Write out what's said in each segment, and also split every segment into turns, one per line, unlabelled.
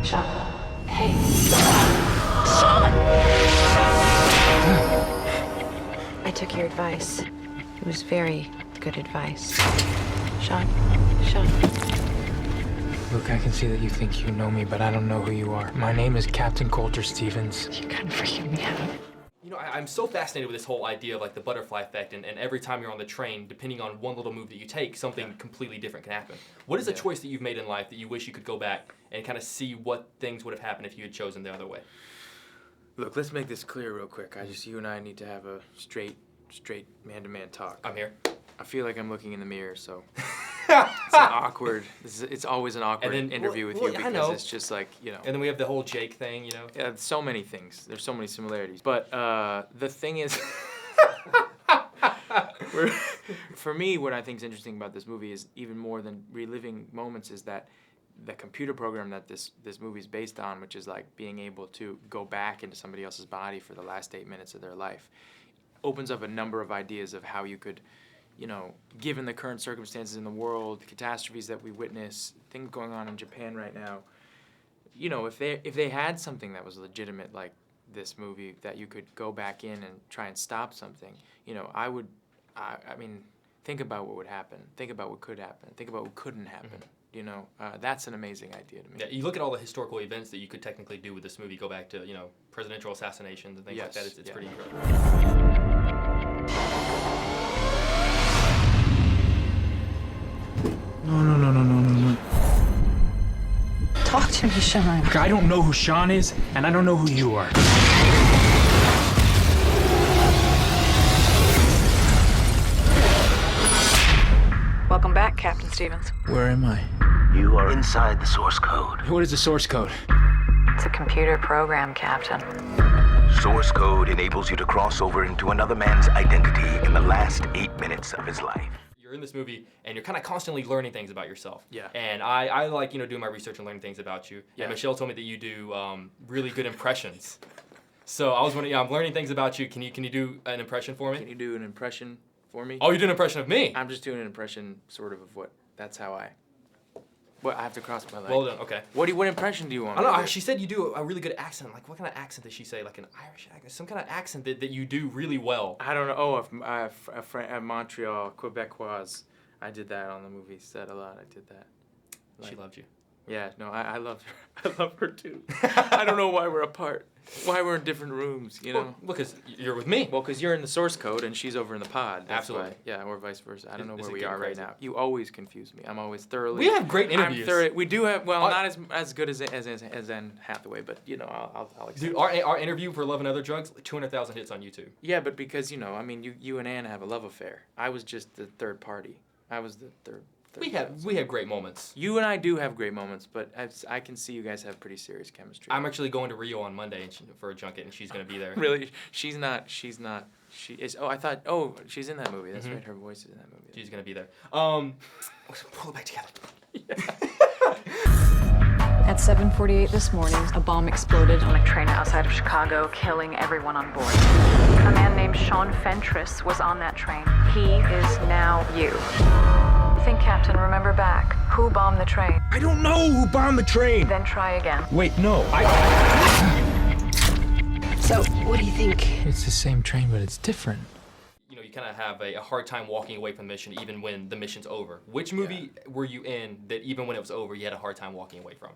Sean. Hey. I took your advice. It was very good advice. Sean. Sean.
Look, I can see that you think you know me, but I don't know who you are. My name is Captain Coulter Stevens.
You're kind of freaking me out.
You know, I'm so fascinated with this whole idea of like the butterfly effect, and every time you're on the train, depending on one little move that you take, something completely different can happen. What is a choice that you've made in life that you wish you could go back and kind of see what things would have happened if you had chosen the other way?
Look, let's make this clear real quick. You and I need to have a straight man-to-man talk.
I'm here.
I feel like I'm looking in the mirror, so it's always an awkward interview with you because it's just like, you know.
And then we have the whole Jake thing, you know.
Yeah, so many things. There's so many similarities. But the thing is, for me, what I think is interesting about this movie is even more than reliving moments is that the computer program that this movie is based on, which is like being able to go back into somebody else's body for the last 8 minutes of their life, opens up a number of ideas of how you could, you know, given the current circumstances in the world, the catastrophes that we witness, things going on in Japan right now, you know, if they had something that was legitimate like this movie that you could go back in and try and stop something, you know, I mean, think about what would happen. Think about what could happen. Think about what couldn't happen. Mm-hmm. You know, that's an amazing idea to me.
Yeah, you look at all the historical events that you could technically do with this movie, go back to, you know, presidential assassinations and things like that. It's pretty incredible.
No.
Talk to me, Sean.
Look, I don't know who Sean is, and I don't know who you are.
Welcome back, Captain Stevens.
Where am I?
You are inside the source code.
What is the source code?
It's a computer program, Captain.
Source code enables you to cross over into another man's identity in the last 8 minutes of his life.
You're in this movie, and you're kind of constantly learning things about yourself.
Yeah.
And I like, you know, doing my research and learning things about you.
Yeah.
And Michelle told me that you do really good impressions. So I was wondering, I'm learning things about you. Can you do an impression for me?
Can you do an impression for me?
Oh, you did an impression of me?
I'm just doing an impression, sort of what. That's how I. What, I have to cross my leg.
Well done. Okay.
What impression do you want?
I don't know.
me to do?
She said you do a really good accent. Like, what kind of accent did she say? Like an Irish accent? Some kind of accent that you do really well.
I don't know. Oh, a Montreal, Quebecois. I did that on the movie set a lot. I did that.
She loved you.
Yeah, no, I loved her. I love her too. I don't know why we're apart. Why we're in different rooms, you know?
Well, because you're with me.
Well, because you're in the source code and she's over in the pod. That's
Absolutely.
why. Yeah, or vice versa. I don't know
Is
where
it
we
getting
are right
crazy?
now. You always confuse me. I'm always thoroughly.
We have great interviews.
We do have, well, not as good as Anne Hathaway, but, you know, I'll accept
Dude,
it.
our interview for Love and Other Drugs, 200,000 hits on YouTube.
Yeah, but because, you know, I mean, you and Anne have a love affair. I was just the third party. I was the third.
We have great moments.
You and I do have great moments, but I can see you guys have pretty serious chemistry.
I'm actually going to Rio on Monday for a junket, and she's going to be there.
Really? She's not. She is. Oh, I thought. Oh, she's in that movie. That's right. Her voice is in that movie.
She's going to be there. Pull it back together.
At 7:48 this morning, a bomb exploded on a train outside of Chicago, killing everyone on board. A man named Sean Fentress was on that train. He is now you. Think, Captain, remember back. Who bombed the train?
I don't know who bombed the train.
Then try again.
Wait, no.
So, what do you think?
It's the same train, but it's different.
You know, you kind of have a hard time walking away from the mission even when the mission's over. Which movie were you in that even when it was over, you had a hard time walking away from?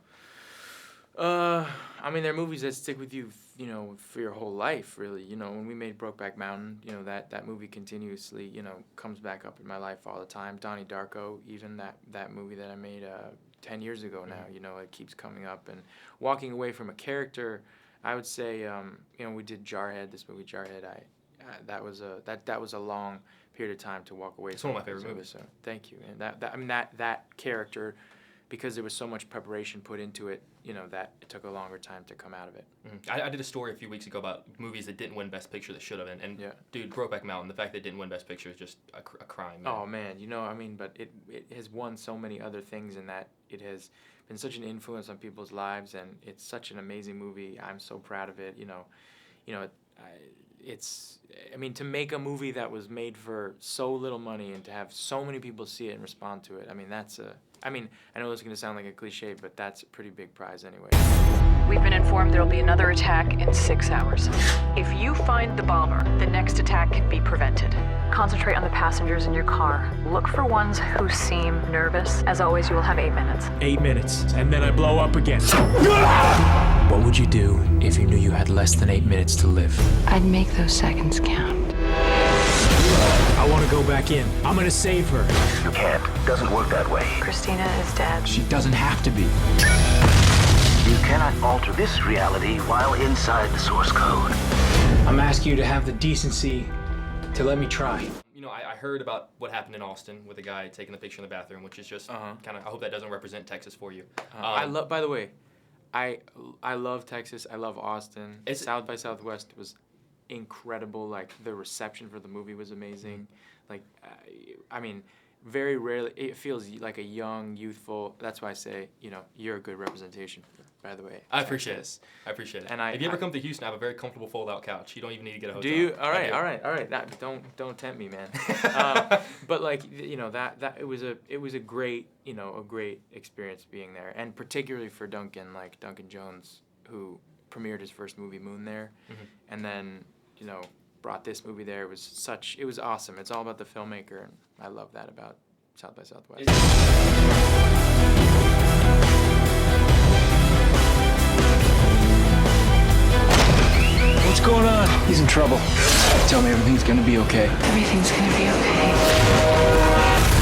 I mean, there are movies that stick with you, you know, for your whole life, really. You know, when we made Brokeback Mountain, you know, that movie continuously, you know, comes back up in my life all the time. Donnie Darko, even that movie that I made 10 years ago now, you know, it keeps coming up. And walking away from a character, I would say, you know, we did Jarhead, this movie Jarhead. That was a long period of time to walk away.
It's one of my favorite movies.
So thank you. And that character, because there was so much preparation put into it, you know, that it took a longer time to come out of it.
I did a story a few weeks ago about movies that didn't win Best Picture that should have. And dude, Brokeback Mountain, the fact that it didn't win Best Picture is just a crime. Man.
Oh, man. You know, I mean, but it has won so many other things in that it has been such an influence on people's lives, and it's such an amazing movie. I'm so proud of it. You know, I mean, to make a movie that was made for so little money and to have so many people see it and respond to it, I mean, it's I mean, I know this is gonna sound like a cliche, but that's a pretty big prize anyway.
We've been informed there'll be another attack in 6 hours. If you find the bomber, the next attack can be prevented. Concentrate on the passengers in your car. Look for ones who seem nervous. As always, you will have 8 minutes.
8 minutes, and then I blow up again. What would you do if you knew you had less than 8 minutes to live?
I'd make those seconds count.
I want to go back in. I'm gonna save her.
You can't. Doesn't work that way.
Christina is dead.
She doesn't have to be.
You cannot alter this reality while inside the source code.
I'm asking you to have the decency to let me try.
You know, I heard about what happened in Austin with a guy taking the picture in the bathroom, which is just kind of. I hope that doesn't represent Texas for you.
I love. By the way, I love Texas. I love Austin.
It's-
South by Southwest was incredible. Like the reception for the movie was amazing. Like, I mean, very rarely it feels like a young, youthful. That's why I say, you know, you're a good representation. By the way,
I appreciate it. I appreciate it.
And
if you ever come to Houston, I have a very comfortable fold-out couch. You don't even need to get a hotel.
Do you? All right,
I do.
all right. That, don't tempt me, man. But like, you know, that it was a great, you know, a great experience being there, and particularly for Duncan, like Duncan Jones, who premiered his first movie Moon there, and then, you know, brought this movie there. It was awesome. It's all about the filmmaker, and I love that about South by Southwest.
What's going on? He's in trouble. Tell me everything's gonna be okay.
Everything's gonna be okay.